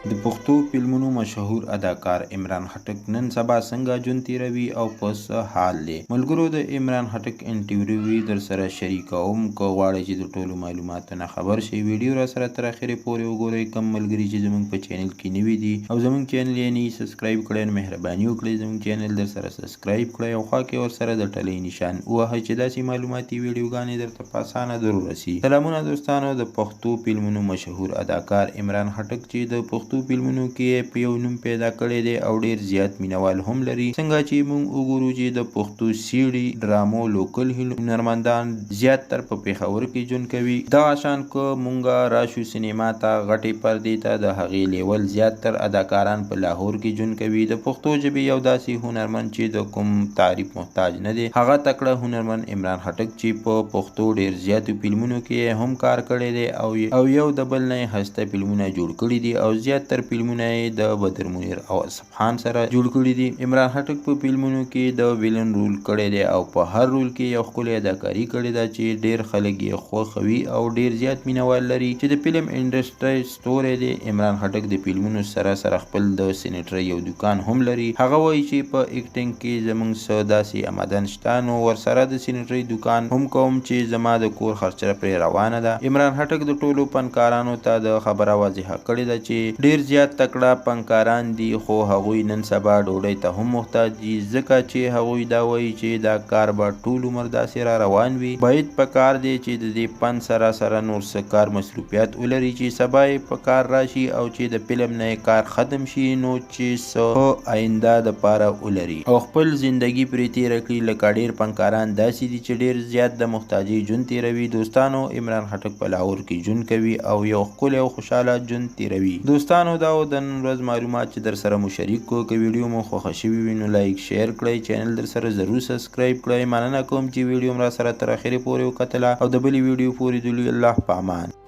د پښتو فلمونو مشهور اداکار عمران خټک نن سبا څنګه ژوند تیروي او په څه حال دی؟ ملګرو، د عمران خټک انټرویو در سره شریکوم. که غواړئ چې د ټولو معلوماتو نه خبر شئ، ویډیو را سره تر اخره پورې وګورئ. کم ملګري چې زموږ په چینل کې نوي دي او زموږ چینل یې نه سبسکرایب کړی، نو مهرباني وکړئ زموږ چینل در سره سبسکرایب کړئ او خوا کې ورسره د ټلۍ نشان ووهئ چې داسې معلوماتي ویډیوګانې درته په اسانه در ورسي. سلامونه دوستانو، د پښتو فلمونو مشهور اداکار عمران خټک چې د پښتو فلمونو کې په یو نوم پیدا کړی دی او ډیر زیات مینوال هم لري. څنګه چې موږ وګورو چې د پښتو سیډي ډرامو لوکل هنرمندان زیات تر په پېښور کې ژوند کوي. دغه شان که مونږ راشو سینما ته، غټې پردې ته، د هغې لیول زیات تر اداکاران په لاهور کې ژوند کوي. د پښتو ژبې یو داسې هنرمند چې د کوم تعریف محتاج نه دی، هغه تکړه هنرمند عمران خټک چې په پښتو ډیر زیاتو فلمونو کې هم کار کړی دی او یو د بل نه هسته فلمونه جوړ کړي دي او زیات تر فلمونه یې د بدر منیر او اصف خان سره جوړ کړي دي. عمران خټک په فلمونو کې د ویلن رول کړی دی او په هر رول کې یو ښکلې اداکاري کړې ده چې ډیر خلک یې خوښوي او ډیر زیات مینوال لري. چې د فلم انډسټري ستوری دی، عمران خټک د فلمونو سره سره خپل د سینټري یو دکان هم لري. هغه وایي چې په اکټینګ کې زموږ څه داسې آمدن شته، نو ورسره د سینټري دکان هم کوم چې زما د کور خرچه پرې روانه ده. عمران خټک د ټولو فنکارانو ته د خبره واضحه کړې ده چې ډیر زیات تکړه فنکاران دي، خو هغوی نن سبا ډوډۍ ته هم محتاج دي، ځکه چې هغوی دا وایي چې دا کار به ټول عمر داسې را روان وي. باید په کار دی چې د دې فن سره سره نور څه کار مصروفیت ولري چې سبا یې په کار راشي او چې د فلم نه کار ختم شي، نو چې څه آینده دپاره ولري او خپل زندگی پرې تېره کړي. لکه ډیر فنکاران داسې دي چې ډیر زیات د محتاجۍ ژوند تېروي. دوستانو، عمران خټک په لاهور کې ژوند کوي او یو ښکلی او خوشحاله ژوند تېروي. دوستانو، دا و د نن ورځ معلومات چې در سره مو شریک کړو. که ویډیو مو خوښه شوي وي نو لایک شیر کړئ، چینل در سره ضرور سبسکرایب کړئ. مننه کوم چې ویډیو را سره تر اخره پورې وکتله او د بلې ویډیو پورې دلوي. الله په امان.